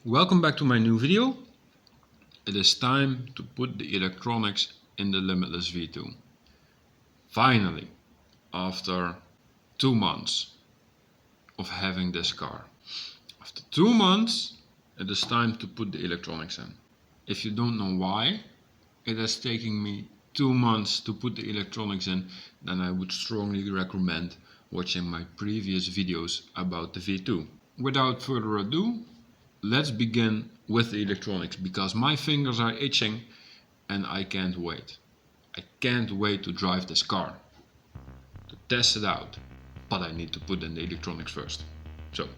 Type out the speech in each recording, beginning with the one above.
Welcome back to my new video. It is time to put the electronics in the Limitless V2. Finally, after 2 months of having this car. After 2 months, it is time to put the electronics in. If you don't know why it is taking me 2 months to put the electronics in, then I would strongly recommend watching my previous videos about the V2. Without further ado, let's begin with the electronics, because my fingers are itching and I can't wait. I can't wait to drive this car, to test it out, but I need to put in the electronics first. So,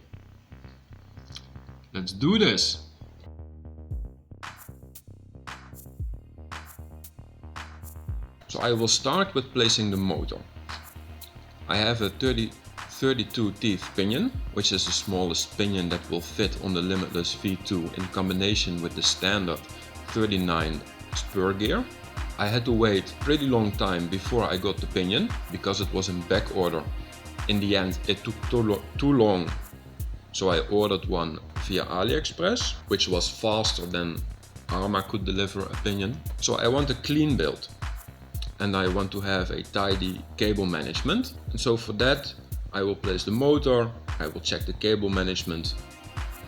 let's do this! So I will start with placing the motor. I have a 32 teeth pinion, which is the smallest pinion that will fit on the Limitless V2 in combination with the standard 39 spur gear. I had to wait a pretty long time before I got the pinion, because it was in back order. In the end it took too long, so I ordered one via AliExpress, which was faster than Arrma could deliver a pinion. So I want a clean build and I want to have a tidy cable management, and so for that I will place the motor, I will check the cable management.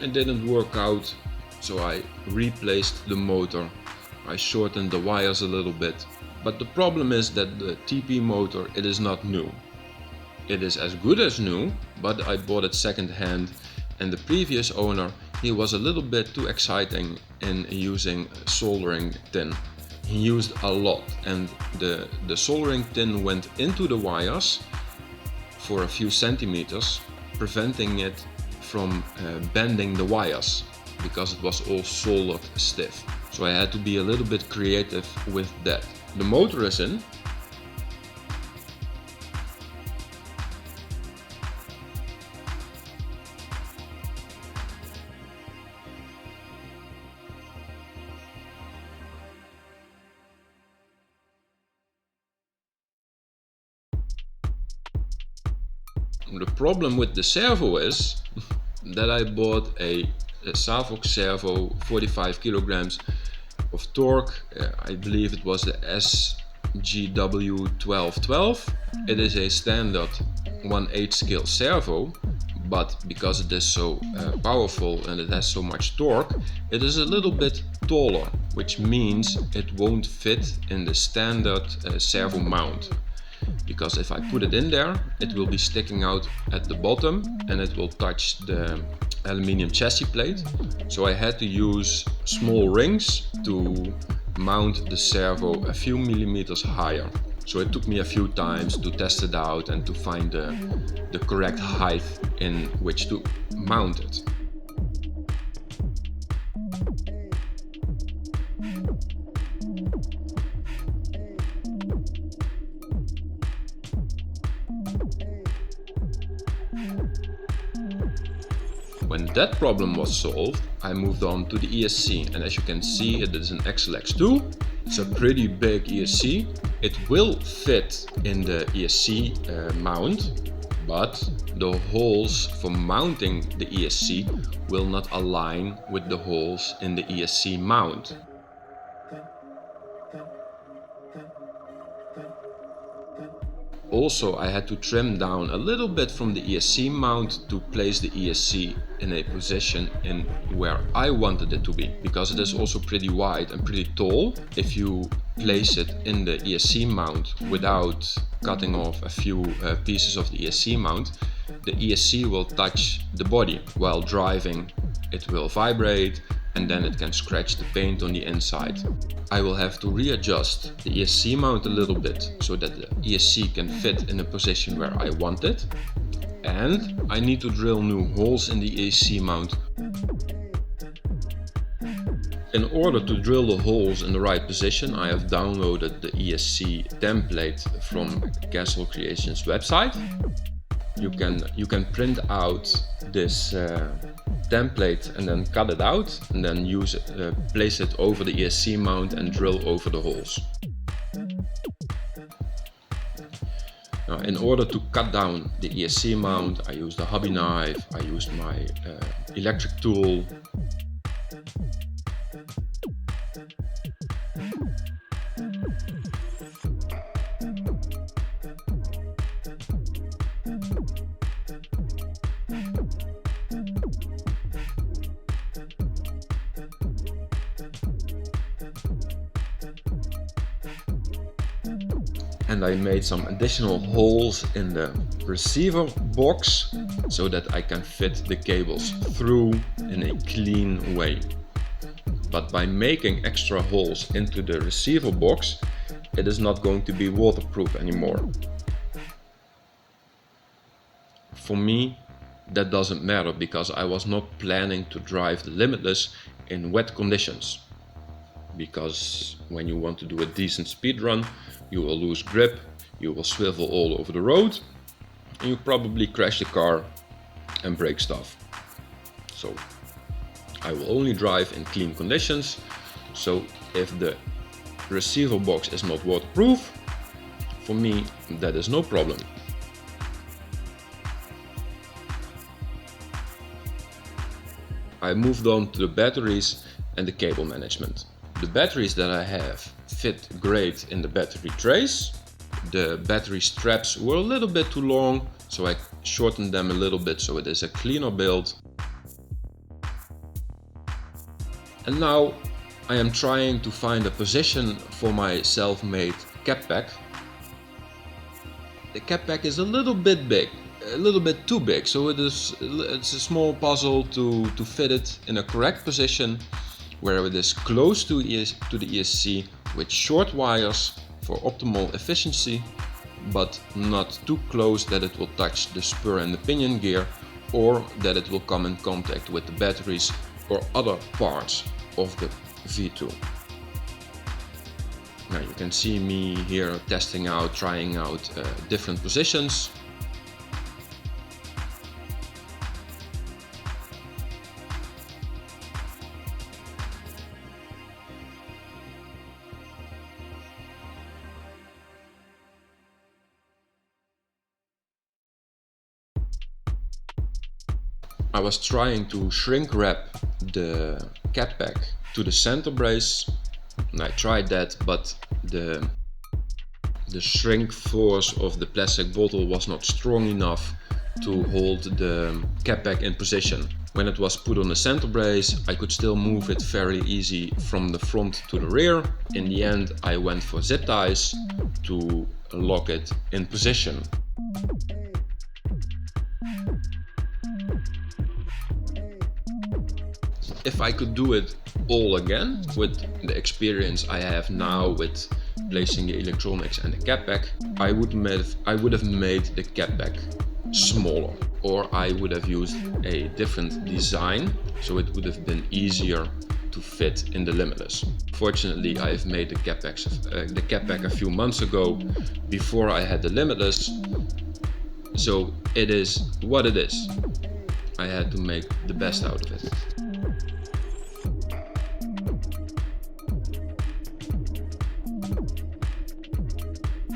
It didn't work out, so I replaced the motor. I shortened the wires a little bit, but the problem is that the TP motor, it is not new. It is as good as new, but I bought it second hand, and the previous owner, he was a little bit too exciting in using soldering tin. He used a lot, and the soldering tin went into the wires for a few centimeters, preventing it from bending the wires, because it was all soldered stiff. So I had to be a little bit creative with that. The motor is in. The problem with the servo is that I bought a Savox servo, 45 kilograms of torque. I believe it was the SG1212. It is a standard 1/8 scale servo, but because it is so powerful and it has so much torque, it is a little bit taller, which means it won't fit in the standard servo mount. Because if I put it in there, it will be sticking out at the bottom and it will touch the aluminium chassis plate. So I had to use small rings to mount the servo a few millimeters higher. So it took me a few times to test it out and to find the correct height in which to mount it. When that problem was solved, I moved on to the ESC, and as you can see, it is an XLX2. It's a pretty big ESC. It will fit in the ESC mount, but the holes for mounting the ESC will not align with the holes in the ESC mount. Also, I had to trim down a little bit from the ESC mount to place the ESC in a position in where I wanted it to be, because it is also pretty wide and pretty tall. If you place it in the ESC mount without cutting off a few pieces of the ESC mount, the ESC will touch the body. While driving, it will vibrate, and then it can scratch the paint on the inside. I will have to readjust the ESC mount a little bit so that the ESC can fit in the position where I want it. And I need to drill new holes in the ESC mount. In order to drill the holes in the right position, I have downloaded the ESC template from Castle Creations website. You can print out this template and then cut it out, and then use it, place it over the ESC mount and drill over the holes. Now, in order to cut down the ESC mount, I used a hobby knife, I used my electric tool. and I made some additional holes in the receiver box so that I can fit the cables through in a clean way. But by making extra holes into the receiver box, it is not going to be waterproof anymore. For me, that doesn't matter because I was not planning to drive the Limitless in wet conditions. Because when you want to do a decent speed run, you will lose grip, you will swivel all over the road, and you probably crash the car and break stuff. So I will only drive in clean conditions. So if the receiver box is not waterproof, for me that is no problem. I moved on to the batteries and the cable management. The batteries that I have fit great in the battery trays. The battery straps were a little bit too long, so I shortened them a little bit so it is a cleaner build. And now I am trying to find a position for my self-made cappack. The cappack is a little bit big, a little bit too big, so it's a small puzzle to fit it in a correct position where it is close to the ESC with short wires for optimal efficiency, but not too close that it will touch the spur and the pinion gear, or that it will come in contact with the batteries or other parts of the V2. Now you can see me here testing out, trying out different positions. I was trying to shrink wrap the cappack to the center brace, and I tried that, but the shrink force of the plastic bottle was not strong enough to hold the cappack in position. When it was put on the center brace, I could still move it fairly easy from the front to the rear. In the end, I went for zip ties to lock it in position. If I could do it all again with the experience I have now with placing the electronics and the cappack, I would have made the cappack smaller, or I would have used a different design so it would have been easier to fit in the Limitless. Fortunately, I have made the cappack a few months ago before I had the Limitless, so it is what it is. I had to make the best out of it.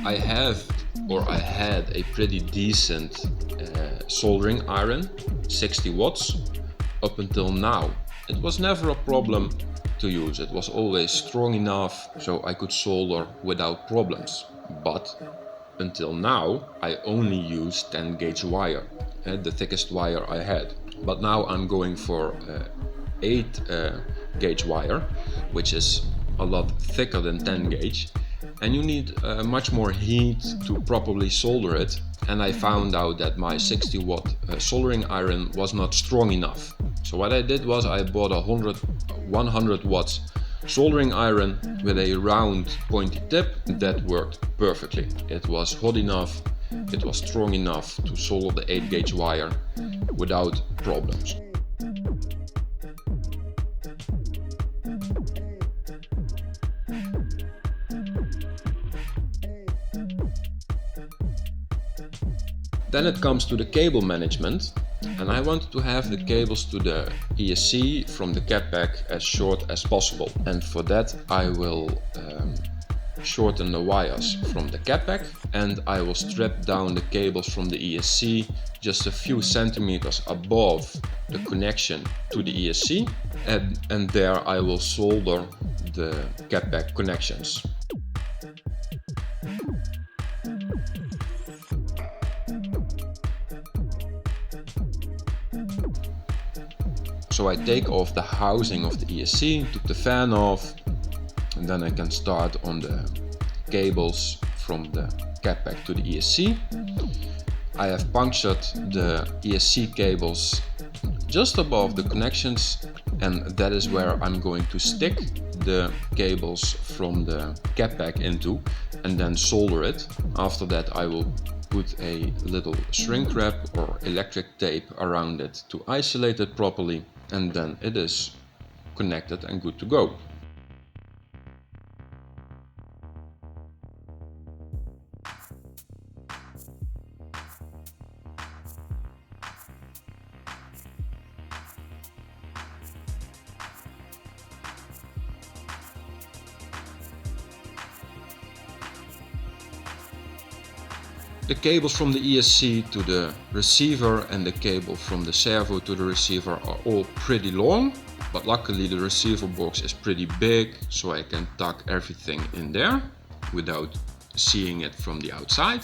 I had a pretty decent soldering iron, 60 watts, up until now. It was never a problem to use. It was always strong enough so I could solder without problems. But until now, I only used 10 gauge wire, the thickest wire I had. But now I'm going for 8 gauge wire, which is a lot thicker than 10 gauge. And you need much more heat to properly solder it, and I found out that my 60 watt soldering iron was not strong enough. So what I did was I bought a 100 watts soldering iron with a round pointy tip that worked perfectly. It was hot enough, it was strong enough to solder the 8 gauge wire without problems. Then it comes to the cable management, and I wanted to have the cables to the ESC from the cappack as short as possible. And for that I will shorten the wires from the cappack, and I will strip down the cables from the ESC just a few centimeters above the connection to the ESC, and there I will solder the cappack connections. So I take off the housing of the ESC, took the fan off, and then I can start on the cables from the cappack to the ESC. I have punctured the ESC cables just above the connections, and that is where I'm going to stick the cables from the cappack into and then solder it. After that I will put a little shrink wrap or electric tape around it to isolate it properly, and then it is connected and good to go. The cables from the ESC to the receiver and the cable from the servo to the receiver are all pretty long, but luckily the receiver box is pretty big, so I can tuck everything in there without seeing it from the outside.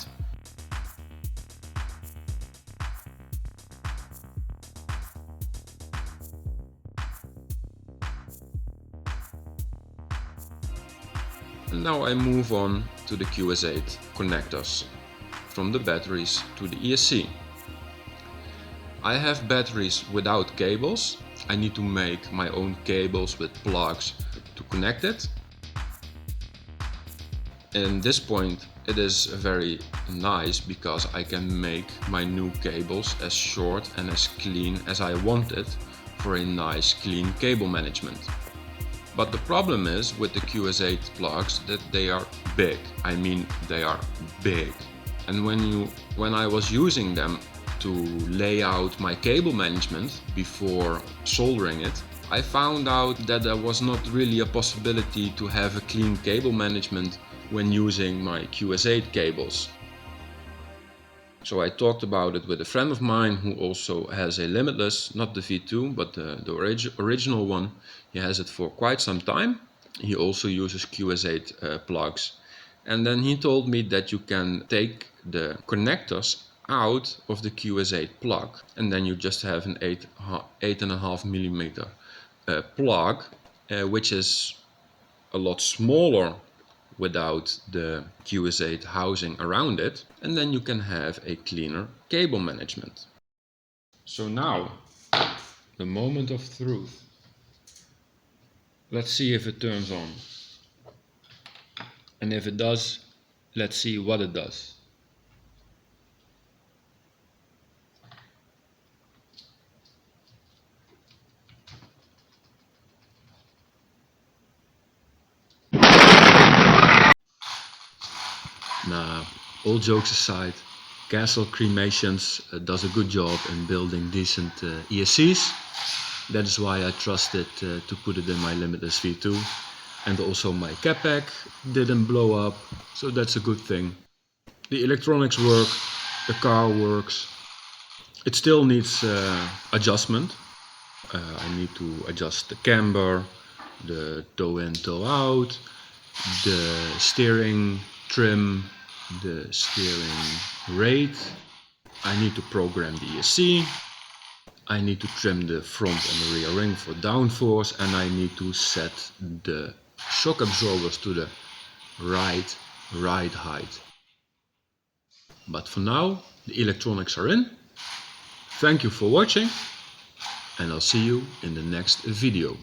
And now I move on to the QS8 connectors from the batteries to the ESC. I have batteries without cables. I need to make my own cables with plugs to connect it. In this point it is very nice because I can make my new cables as short and as clean as I want it for a nice clean cable management. But the problem is with the QS8 plugs that they are big. I mean, they are big. And when I was using them to lay out my cable management before soldering it, I found out that there was not really a possibility to have a clean cable management when using my QS8 cables. So I talked about it with a friend of mine who also has a Limitless, not the V2, but the original one. He has it for quite some time. He also uses QS8 plugs. And then he told me that you can take the connectors out of the QS8 plug, and then you just have an 8.5 millimeter plug, which is a lot smaller without the QS8 housing around it, and then you can have a cleaner cable management. So now, the moment of truth. Let's see if it turns on. And if it does, let's see what it does. Nah, all jokes aside, Castle Cremations does a good job in building decent ESCs. That is why I trusted to put it in my Limitless V2. And also my cappack didn't blow up, so that's a good thing. The electronics work, the car works. It still needs adjustment. I need to adjust the camber, the toe in, toe out, the steering trim, the steering rate. I need to program the ESC. I need to trim the front and the rear ring for downforce, and I need to set the shock absorbers to the right ride height. But for now, the electronics are in. Thank you for watching, and I'll see you in the next video.